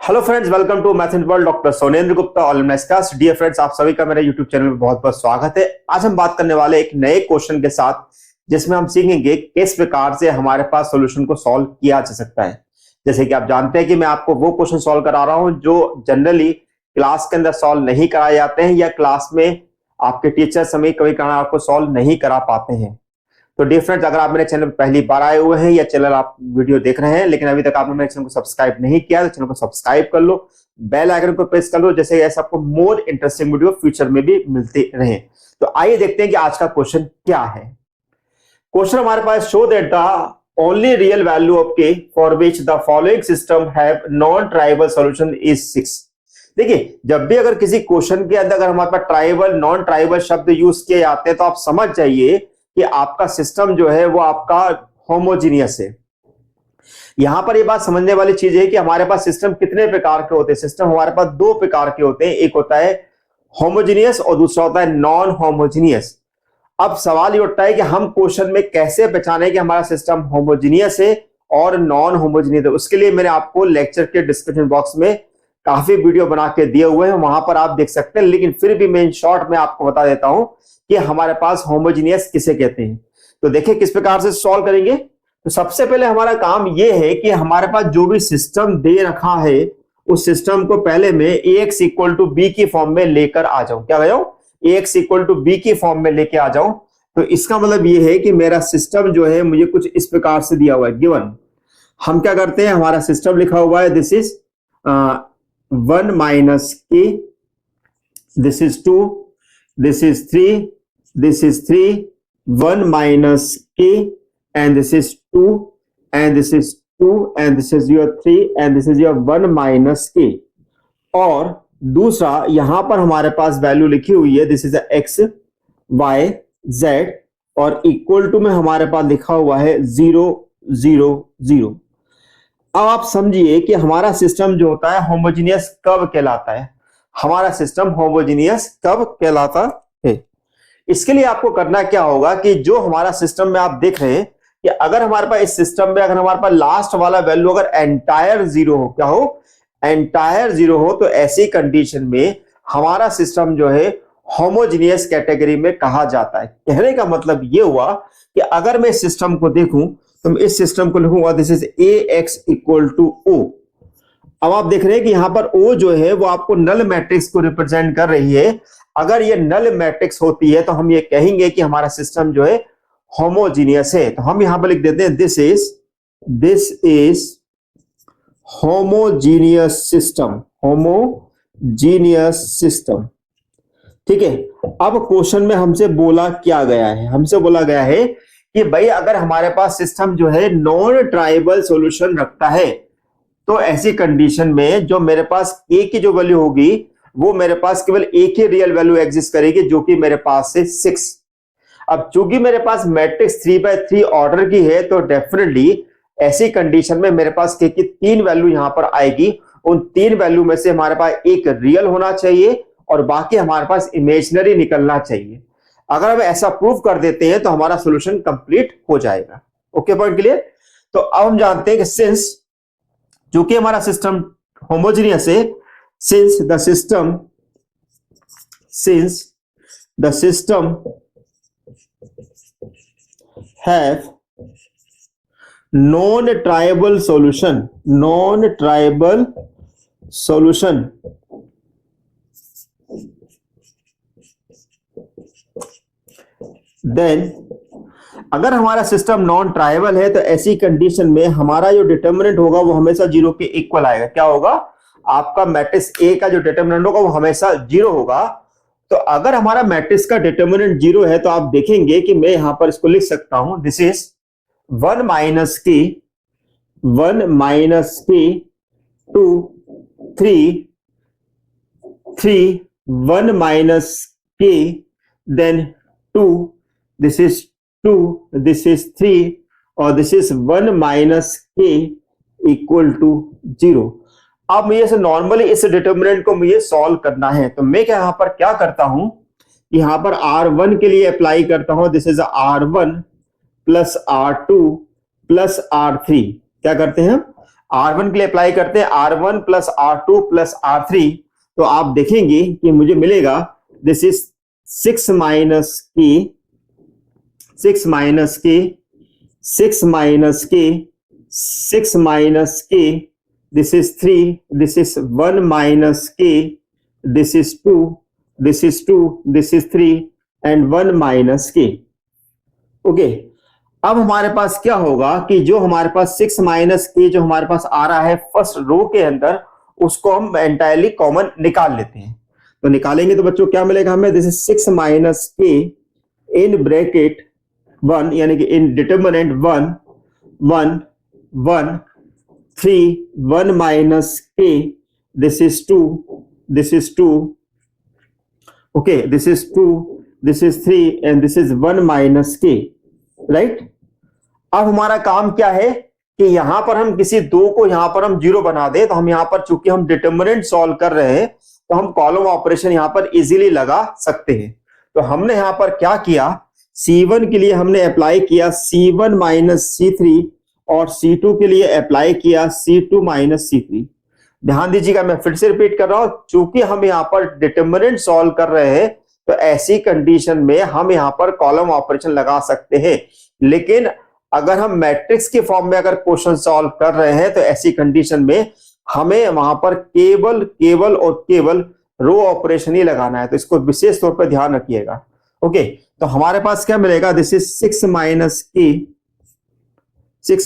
Hello friends, welcome to math in world. Doctor Sonendra Gupta online class. Dear friends, आप सभी का मेरे यूट्यूब चैनल में बहुत बहुत स्वागत है। आज हम बात करने वाले एक नए क्वेश्चन के साथ, जिसमें हम सीखेंगे किस प्रकार से हमारे पास सॉल्यूशन को सॉल्व किया जा सकता है। जैसे कि आप जानते हैं कि मैं आपको वो क्वेश्चन सॉल्व करा रहा हूं जो जनरली क्लास के अंदर सॉल्व नहीं कराए जाते हैं, या क्लास में आपके टीचर समय कभी कभी आपको सॉल्व नहीं करा पाते हैं। तो डियर फ्रेंड्स, अगर आप मेरे चैनल पर पहली बार आए हुए हैं या चैनल आप वीडियो देख रहे हैं लेकिन अभी तक आपने मेरे चैनल को सब्सक्राइब नहीं किया, तो चैनल को सब्सक्राइब कर लो, बेल आइकन को प्रेस कर लो, जैसे ऐसा आपको मोर इंटरेस्टिंग वीडियो फ्यूचर में भी मिलते रहे। तो आइए देखते हैं कि आज का क्वेश्चन क्या है। क्वेश्चन हमारे पास, show that the only real value of k for which the following system have non trivial solution is 6। देखिए, जब भी अगर किसी क्वेश्चन के अंदर अगर हमारे पास ट्राइबल नॉन ट्राइबल शब्द यूज किए जाते हैं, तो आप समझ जाइए कि आपका सिस्टम जो है वो आपका होमोजीनियस है। यहां पर ये बात समझने वाली चीज है कि हमारे पास सिस्टम कितने प्रकार के होते हैं। सिस्टम हमारे पास दो प्रकार के होते हैं, एक होता है होमोजीनियस और दूसरा होता है नॉन होमोजीनियस। अब सवाल ये उठता है कि हम क्वेश्चन में कैसे पहचाने कि हमारा सिस्टम होमोजीनियस है और नॉन होमोजीनियस है। उसके लिए मैंने आपको लेक्चर के डिस्क्रिप्शन बॉक्स में काफी वीडियो बना के दिए हुए हैं, वहां पर आप देख सकते हैं। लेकिन फिर भी मैं इन शॉर्ट में आपको बता देता हूं कि हमारे पास होमोजीनियस किसे कहते हैं। तो देखिए किस प्रकार से सॉल्व करेंगे। तो सबसे पहले हमारा काम यह है कि हमारे पास जो भी सिस्टम दे रखा है उस सिस्टम को पहले में ax इक्वल टू बी की फॉर्म में लेकर आ जाऊं। क्या जाऊं? ax इक्वल टू बी की फॉर्म में लेके आ जाऊं। तो इसका मतलब यह है कि मेरा सिस्टम जो है मुझे कुछ इस प्रकार से दिया हुआ है, गिवन। हम क्या करते हैं, हमारा सिस्टम लिखा हुआ है this is 1 minus k, this is 2, this is 3, this is 3, 1 minus k, and this is 2, and this is 2, and this is your 3, and this is your 1 minus k। और दूसरा यहां पर हमारे पास वैल्यू लिखी हुई है, this is x, y, z, और equal to में हमारे पास लिखा हुआ है 0, 0, 0। अब आप समझिए कि हमारा सिस्टम जो होता है होमोजीनियस कब कहलाता है। हमारा सिस्टम होमोजीनियस कब कहलाता है, इसके लिए आपको करना क्या होगा कि जो हमारा सिस्टम में आप देख रहे हैं कि अगर हमारे पास इस सिस्टम में अगर हमारे पास लास्ट वाला वैल्यू अगर एंटायर जीरो हो, क्या हो, एंटायर जीरो हो, तो ऐसी कंडीशन में हमारा सिस्टम जो है होमोजीनियस कैटेगरी में कहा जाता है। कहने का मतलब यह हुआ कि अगर मैं इस सिस्टम को देखूं तो मैं इस सिस्टम को लिखूंगा this is ax equal to o। अब आप देख रहे हैं कि यहां पर O जो है वो आपको नल मैट्रिक्स को रिप्रेजेंट कर रही है। अगर ये नल मैट्रिक्स होती है तो हम ये कहेंगे कि हमारा सिस्टम जो है होमोजीनियस है। तो हम यहां पर लिख देते हैं this is homogeneous system, homogeneous system. ठीक है। अब क्वेश्चन में हमसे बोला क्या गया है, हमसे बोला गया है कि भाई अगर हमारे पास सिस्टम जो है नॉन ट्राइबल सॉल्यूशन रखता है, तो ऐसी कंडीशन में जो मेरे पास a की जो वैल्यू होगी वो मेरे पास केवल एक ही रियल वैल्यू एग्जिस्ट करेगी, जो कि मेरे पास है 6। अब चूंकि मेरे पास मैट्रिक्स 3/3 ऑर्डर की है, तो डेफिनेटली ऐसी कंडीशन में मेरे पास k की 3 वैल्यू यहां पर आएगी। उन 3 वैल्यू में से हमारे पास एक रियल होना चाहिए और बाकी हमारे पास इमेजिनरी निकलना चाहिए। अगर हम ऐसा प्रूव कर देते हैं तो हमारा सोल्यूशन कंप्लीट हो जाएगा। Okay, point clear. तो अब हम जानते हैं कि सिंस जो कि हमारा सिस्टम होमोजीनियस है, since the system have non-tribal solution, then अगर हमारा सिस्टम नॉन ट्राइबल है तो ऐसी कंडीशन में हमारा जो डिटर्मिनेंट होगा वो हमेशा 0 के इक्वल आएगा। क्या होगा? आपका मैट्रिक्स ए का जो डिटर्मिनेंट होगा वो हमेशा 0 होगा। तो अगर हमारा मैट्रिक्स का डिटर्मिनेंट 0 है तो आप देखेंगे कि मैं यहां पर इसको लिख सकता हूं, दिस इज 1 माइनस के, 1 माइनस के, 2, 3, 3, 1 minus K, then 2, this is 2, this is 3, और this is 1 minus K equal to 0। अब मुझे से नॉर्मली इस डिटर्मिनेंट को मुझे सॉल्व करना है, तो मैं क्या यहां पर क्या करता हूं, यहां पर R1 के लिए अप्लाई करता हूं, this is R1 plus R2 plus R3। क्या करते हैं? R1 के लिए अप्लाई करते हैं, R1 plus R2 plus R3, तो आप देखेंगे कि मुझे मिलेगा दिस इज 6 माइनस के 6 माइनस के 6 माइनस के 6 minus k, this is 3, this is 1 minus k, this is 2, this is 2, this is 3 and 1 minus k. Okay, अब हमारे पास क्या होगा कि जो हमारे पास 6 माइनस के जो हमारे पास आ रहा है फर्स्ट रो के अंदर, उसको हम एंटायरली कॉमन निकाल लेते हैं। तो निकालेंगे तो बच्चों क्या मिलेगा हमें, this is 6 minus K in bracket 1, यानी कि इन determinant 1 1 1 3 1 minus k, this is 2, this is 2, okay, this is 2, this is 3 and this is 1 minus के, राइट। अब हमारा काम क्या है कि यहां पर हम किसी दो को यहां पर हम जीरो बना दे, तो हम यहां पर चूंकि हम डिटर्मिनेंट सॉल्व कर रहे हैं तो हम कॉलम ऑपरेशन यहां पर इजीली लगा सकते हैं। तो हमने यहां पर क्या किया, C1 के लिए हमने अप्लाई किया C1 माइनस C3 और C2 के लिए अप्लाई किया C2 माइनस C3। ध्यान दीजिएगा, मैं फिर से रिपीट कर रहा हूं, चूंकि हम यहां पर डिटर्मिनेंट सॉल्व कर रहे हैं तो ऐसी कंडीशन में हम यहां पर कॉलम ऑपरेशन लगा सकते हैं। लेकिन अगर हम मैट्रिक्स के फॉर्म में अगर क्वेश्चन सॉल्व कर रहे हैं तो ऐसी कंडीशन में हमें वहां पर केवल केवल और केवल रो ऑपरेशन ही लगाना है। तो इसको विशेष तौर पर ध्यान रखिएगा। ओके, तो हमारे पास क्या मिलेगा, दिस इज 6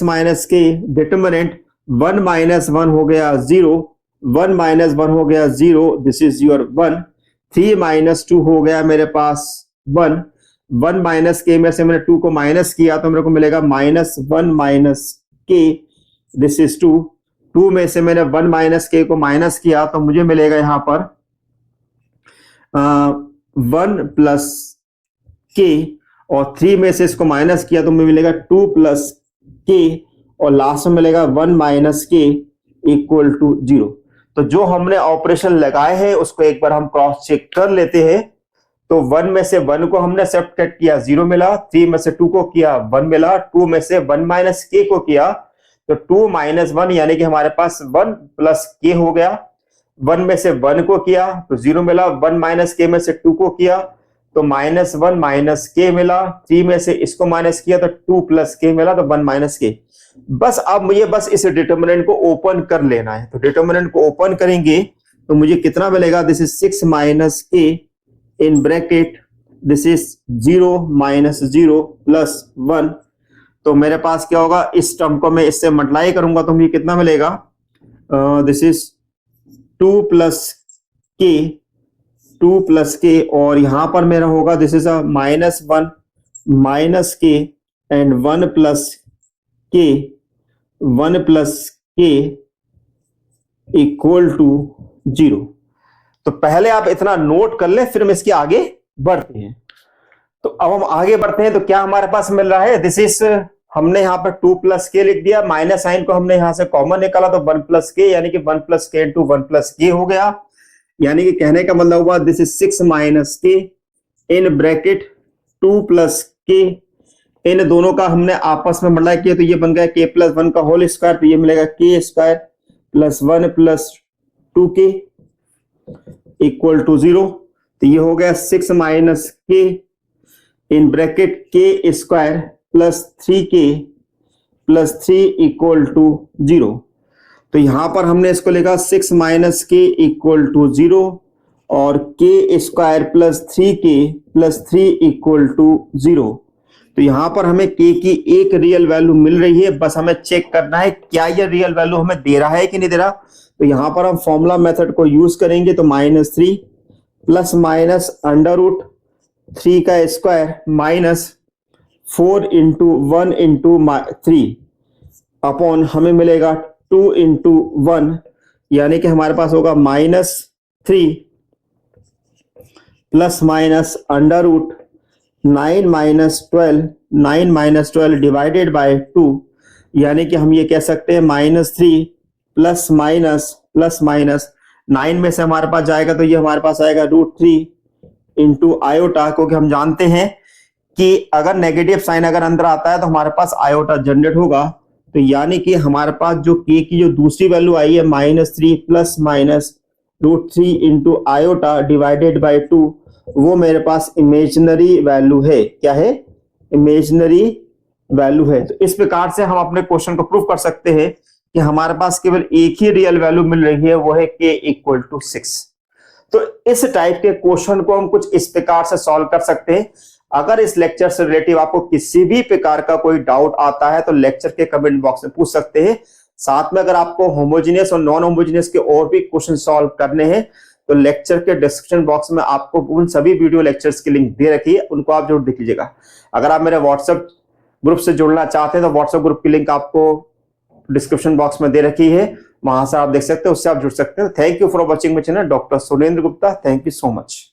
माइनस के डिटर्मिनेंट 1 माइनस 1 हो गया 0, 1 माइनस 1 हो गया 0, दिस इज योर 1, 3 माइनस 2 हो गया मेरे पास 1, 1 माइनस के में से मैंने 2 को माइनस किया तो मेरे को मिलेगा minus 1 minus k, this is 2, 2 में से मैंने 1 माइनस के को माइनस किया तो मुझे मिलेगा यहां पर 1 प्लस के, और 3 में से इसको माइनस किया तो मुझे मिलेगा 2 प्लस के, और लास्ट में मिलेगा 1 माइनस के इक्वल टू 0। तो जो हमने ऑपरेशन लगाए हैं उसको एक बार हम क्रॉस चेक कर लेते हैं। तो 1 में से 1 को हमने सब्ट्रैक्ट किया 0 मिला, 3 में से 2 को किया 1 मिला, 2 में से 1 माइनस के को किया तो 2 माइनस 1 यानी कि हमारे पास 1 प्लस के हो गया, 1 में से 1 को किया तो 0 मिला, 1 माइनस के में से 2 को किया तो माइनस 1 माइनस के मिला, 3 में से इसको माइनस किया तो 2 प्लस के मिला तो 1 माइनस के। बस अब मुझे बस इस डिटर्मिनेंट को ओपन कर लेना है। तो डिटर्मिनेंट को ओपन करेंगे तो मुझे कितना मिलेगा, this is 6 minus K in bracket this is 0 minus 0 plus 1। तो मेरे पास क्या होगा, इस टर्म को मैं इससे मल्टीप्लाई करूंगा तो मुझे कितना मिलेगा, दिस इज 2 प्लस के और यहां पर मेरा होगा this is a minus 1 minus के एंड 1 प्लस के इक्वल टू 0। तो पहले आप इतना नोट कर ले, फिर हम इसके आगे बढ़ते हैं। तो अब हम आगे बढ़ते हैं तो क्या हमारे पास मिल रहा है, दिस इज हमने यहां पर 2 प्लस के लिख दिया, माइनस साइन को हमने यहां से कॉमन निकाला तो 1 प्लस के यानी कि 1 प्लस के इंटू 1 प्लस के हो गया। यानी कि कहने का मतलब हुआ this is 6 minus K in bracket 2 plus के, इन दोनों का हमने आपस में मल्टीप्लाई किया तो ये बन गया के प्लस 1 का होल स्क्वायर, तो ये मिलेगा के स्क्वायर प्लस 1 प्लस 2 के इक्वल टू 0। तो ये हो गया 6 minus K in bracket K square plus 3k plus 3 equal to 0। तो यहां पर हमने इसको लिखा 6 माइनस के इक्वल टू 0 और K square plus 3k plus 3 equal to 0। तो यहां पर हमें k की एक रियल वैल्यू मिल रही है, बस हमें चेक करना है क्या ये रियल वैल्यू हमें दे रहा है कि नहीं दे रहा। तो यहां पर हम फॉर्मूला मेथड को यूज करेंगे तो -3 प्लस माइनस अंडर रूट 3 का square minus 4 into 1 into 3 upon हमें मिलेगा 2 इंटू 1 यानी कि हमारे पास होगा -3 plus minus under root 9 minus 12 divided by 2 यानी कि हम ये कह सकते हैं -3 प्लस माइनस 9 में से हमारे पास जाएगा तो ये हमारे पास आएगा √3 इंटू आयोटा, क्योंकि हम जानते हैं कि अगर नेगेटिव साइन अगर अंदर आता है तो हमारे पास आयोटा जनरेट होगा। तो यानी कि हमारे पास जो k की जो दूसरी वैल्यू आई है -3 plus minus √3 into iota divided by 2, वो मेरे पास इमेजिनरी वैल्यू है। क्या है? इमेजिनरी वैल्यू है। तो इस प्रकार से हम अपने क्वेश्चन को प्रूव कर सकते हैं कि हमारे पास केवल एक ही रियल वैल्यू मिल रही है, वो है k इक्वल टू 6। तो इस टाइप के क्वेश्चन को हम कुछ इस प्रकार से सॉल्व कर सकते हैं। अगर इस लेक्चर से रिलेटिव आपको किसी भी प्रकार का कोई डाउट आता है तो लेक्चर के कमेंट बॉक्स में पूछ सकते हैं। साथ में अगर आपको होमोजेनियस और नॉन होमोजेनियस के और भी क्वेश्चन सॉल्व करने हैं तो लेक्चर के डिस्क्रिप्शन बॉक्स में आपको उन सभी वीडियो लेक्चर्स की लिंक दे रखी है, उनको आप जरूर देख लीजिएगा। अगर आप मेरे व्हाट्सएप ग्रुप से जुड़ना चाहते हैं तो व्हाट्सएप ग्रुप की लिंक आपको डिस्क्रिप्शन बॉक्स में दे रखी है, वहां से आप देख सकते हैं, उससे आप जुड़ सकते हैं। Thank you for watching my channel, doctor Sunendra Gupta. Thank you so much.